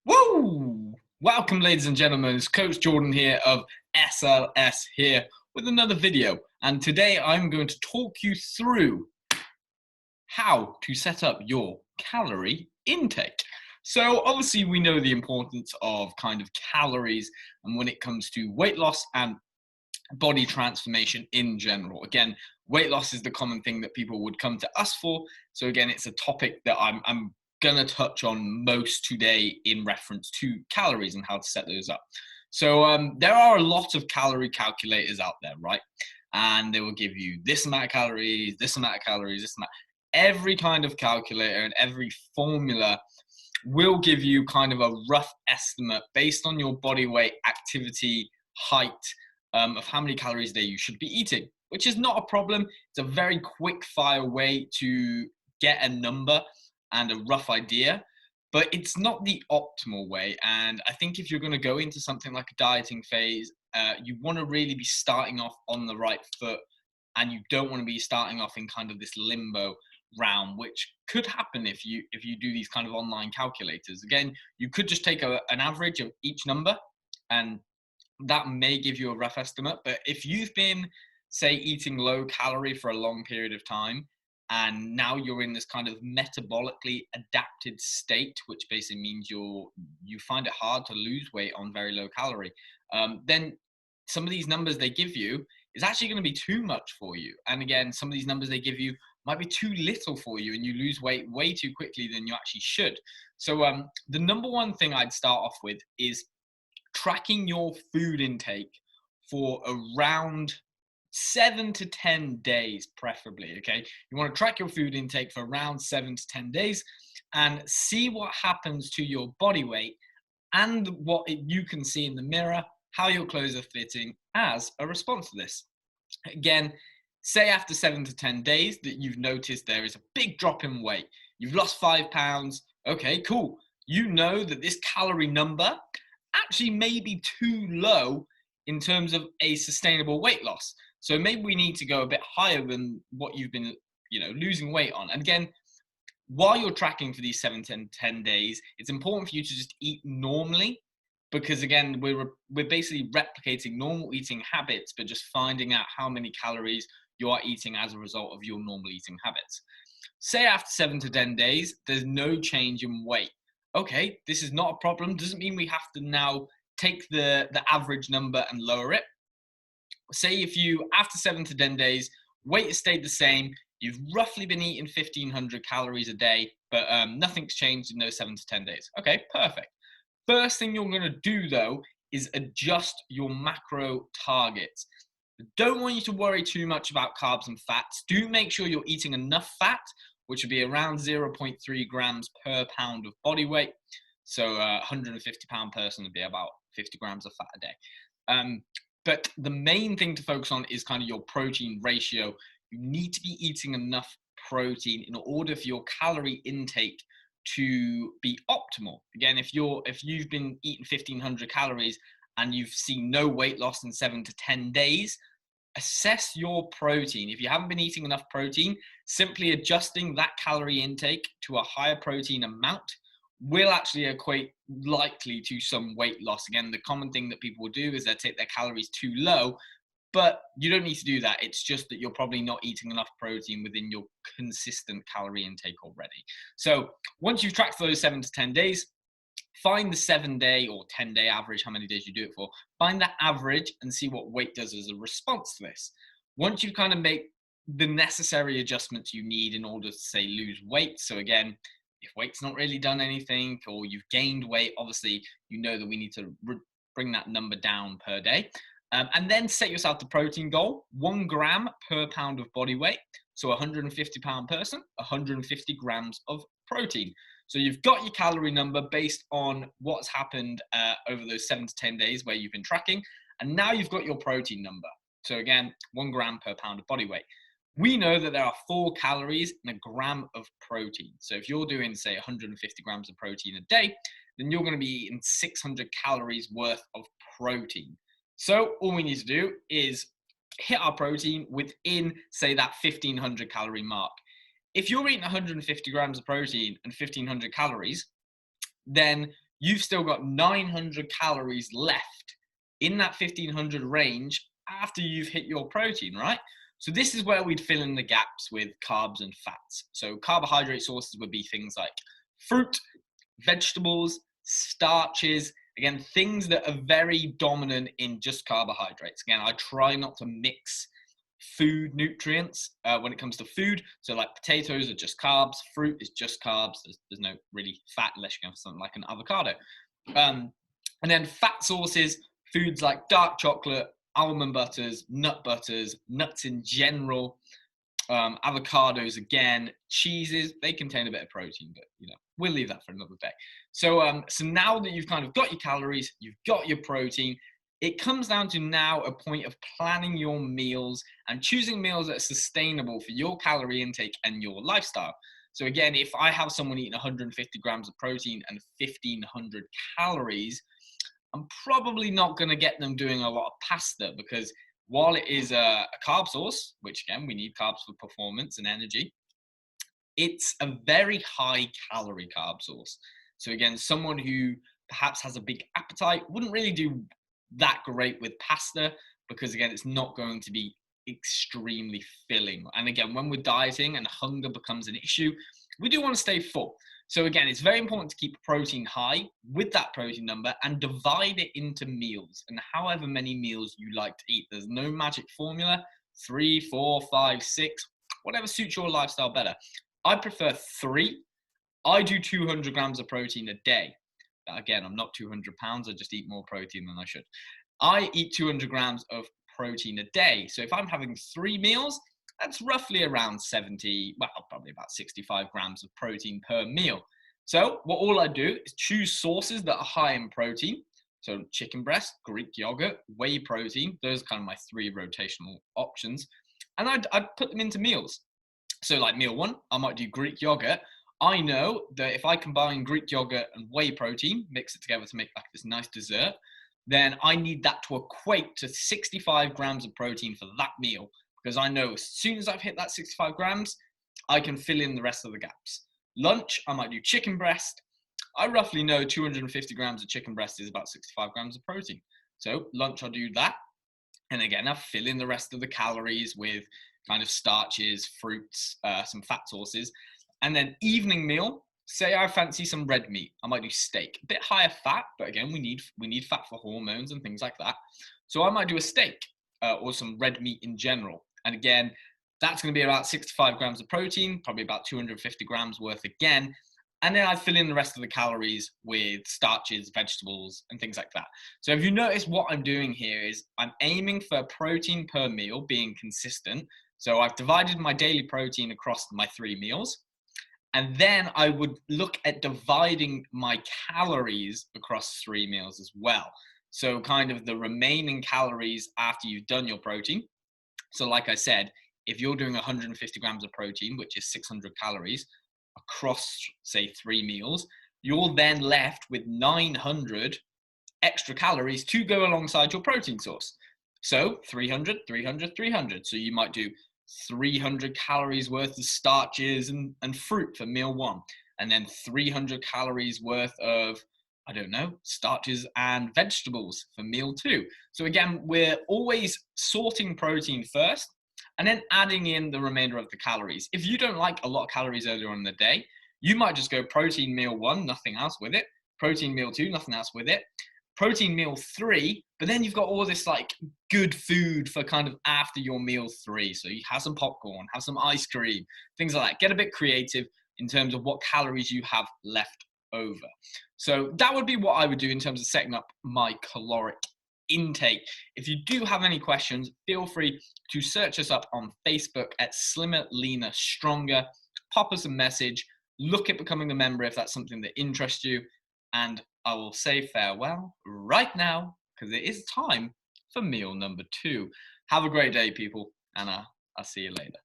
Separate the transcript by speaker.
Speaker 1: Woo! Welcome, ladies and gentlemen. It's Coach Jordan here of SLS here with another video. And today I'm going to talk you through how to set up your calorie intake. So obviously we know the importance of kind of calories and when it comes to weight loss and body transformation in general. Again, weight loss is the common thing that people would come to us for. So again, it's a topic that I'm going to touch on most today in reference to calories and how to set those up. So there are a lot of calorie calculators out there, right? And they will give you this amount of calories, this amount of calories, this amount. Every kind of calculator and every formula will give you kind of a rough estimate based on your body weight, activity, height, of how many calories a day you should be eating, which is not a problem. It's a very quick fire way to get a number and a rough idea, but it's not the optimal way. And I think if you're going to go into something like a dieting phase, you want to really be starting off on the right foot, and you don't want to be starting off in kind of this limbo realm, which could happen if you do these kind of online calculators. Again, you could just take an average of each number, and that may give you a rough estimate. But if you've been, say, eating low calorie for a long period of time, and now you're in this kind of metabolically adapted state, which basically means you find it hard to lose weight on very low calorie, then some of these numbers they give you is actually going to be too much for you. And again, some of these numbers they give you might be too little for you, and you lose weight way too quickly than you actually should. So the number one thing I'd start off with is tracking your food intake for around 7 to 10 days, preferably. Okay, you want to track your food intake for around 7 to 10 days and see what happens to your body weight and you can see in the mirror, how your clothes are fitting as a response to this. Again, say after 7 to 10 days that you've noticed there is a big drop in weight, you've lost 5 pounds. Okay, cool. You know that this calorie number actually may be too low in terms of a sustainable weight loss. So maybe we need to go a bit higher than what you've been, losing weight on. And again, while you're tracking for these 7 to 10 days, it's important for you to just eat normally, because again, we're basically replicating normal eating habits, but just finding out how many calories you are eating as a result of your normal eating habits. Say after 7 to 10 days, there's no change in weight. Okay, this is not a problem. Doesn't mean we have to now take the average number and lower it. Say if you, after 7 to 10 days, weight has stayed the same, you've roughly been eating 1,500 calories a day, but nothing's changed in those 7 to 10 days. Okay, perfect. First thing you're going to do, though, is adjust your macro targets. Don't want you to worry too much about carbs and fats. Do make sure you're eating enough fat, which would be around 0.3 grams per pound of body weight. So a 150-pound person would be about 50 grams of fat a day. But the main thing to focus on is kind of your protein ratio. You need to be eating enough protein in order for your calorie intake to be optimal. Again, if you've been eating 1,500 calories and you've seen no weight loss in 7 to 10 days, assess your protein. If you haven't been eating enough protein, simply adjusting that calorie intake to a higher protein amount will actually equate likely to some weight loss. Again, the common thing that people will do is they take their calories too low, but you don't need to do that. It's just that you're probably not eating enough protein within your consistent calorie intake already. So once you've tracked for those 7 to 10 days, find the 7-day or 10-day average, how many days you do it for. Find that average and see what weight does as a response to this. Once you kind of make the necessary adjustments you need in order to, say, lose weight. So again, if weight's not really done anything or you've gained weight, obviously you know that we need to bring that number down per day. And then set yourself the protein goal, 1 gram per pound of body weight. So a 150-pound person, 150 grams of protein. So you've got your calorie number based on what's happened over those 7 to 10 days where you've been tracking. And now you've got your protein number. So again, 1 gram per pound of body weight. We know that there are 4 calories in a gram of protein. So if you're doing, say, 150 grams of protein a day, then you're going to be eating 600 calories worth of protein. So all we need to do is hit our protein within, say, that 1,500 calorie mark. If you're eating 150 grams of protein and 1,500 calories, then you've still got 900 calories left in that 1500 range after you've hit your protein, right? So this is where we'd fill in the gaps with carbs and fats. So carbohydrate sources would be things like fruit, vegetables, starches, again, things that are very dominant in just carbohydrates. Again, I try not to mix food nutrients when it comes to food. So like potatoes are just carbs, fruit is just carbs. There's no really fat unless you go for something like an avocado. And then fat sources, foods like dark chocolate, almond butters, nuts in general, avocados again, cheeses, they contain a bit of protein, but we'll leave that for another day. So now that you've kind of got your calories, you've got your protein, it comes down to now a point of planning your meals and choosing meals that are sustainable for your calorie intake and your lifestyle. So again, if I have someone eating 150 grams of protein and 1,500 calories, I'm probably not going to get them doing a lot of pasta, because while it is a carb source, which again, we need carbs for performance and energy, it's a very high calorie carb source. So again, someone who perhaps has a big appetite wouldn't really do that great with pasta, because again, it's not going to be extremely filling. And again, when we're dieting and hunger becomes an issue, we do want to stay full. So again, it's very important to keep protein high with that protein number and divide it into meals and however many meals you like to eat. There's no magic formula, 3, 4, 5, 6, whatever suits your lifestyle better. I prefer 3. I do 200 grams of protein a day. Again, I'm not 200 pounds. I just eat more protein than I should. I eat 200 grams of protein a day. So if I'm having 3 meals, that's roughly around 70, well, probably about 65 grams of protein per meal. So all I do is choose sources that are high in protein. So chicken breast, Greek yogurt, whey protein. Those are kind of my 3 rotational options. And I'd put them into meals. So like meal 1, I might do Greek yogurt. I know that if I combine Greek yogurt and whey protein, mix it together to make like this nice dessert, then I need that to equate to 65 grams of protein for that meal. Because I know as soon as I've hit that 65 grams, I can fill in the rest of the gaps. Lunch, I might do chicken breast. I roughly know 250 grams of chicken breast is about 65 grams of protein. So lunch, I'll do that. And again, I'll fill in the rest of the calories with kind of starches, fruits, some fat sources. And then evening meal, say I fancy some red meat. I might do steak, a bit higher fat, but again, we need fat for hormones and things like that. So I might do a steak or some red meat in general. And again, that's going to be about 65 grams of protein, probably about 250 grams worth again. And then I fill in the rest of the calories with starches, vegetables, and things like that. So if you notice, what I'm doing here is I'm aiming for protein per meal being consistent. So I've divided my daily protein across my 3 meals. And then I would look at dividing my calories across 3 meals as well. So kind of the remaining calories after you've done your protein. So like I said, if you're doing 150 grams of protein, which is 600 calories across, say, 3 meals, you're then left with 900 extra calories to go alongside your protein source. So 300, 300, 300. So you might do 300 calories worth of starches and fruit for meal 1, and then 300 calories worth of, I don't know, starches and vegetables for meal 2. So again, we're always sorting protein first and then adding in the remainder of the calories. If you don't like a lot of calories earlier on in the day, you might just go protein meal 1, nothing else with it. Protein meal 2, nothing else with it. Protein meal 3, but then you've got all this like good food for kind of after your meal 3. So you have some popcorn, have some ice cream, things like that. Get a bit creative in terms of what calories you have left over. So that would be what I would do in terms of setting up my caloric intake. If you do have any questions, feel free to search us up on Facebook at Slimmer, Leaner, Stronger. Pop us a message. Look at becoming a member if that's something that interests you. And I will say farewell right now, because it is time for meal number 2. Have a great day, people, and I'll see you later.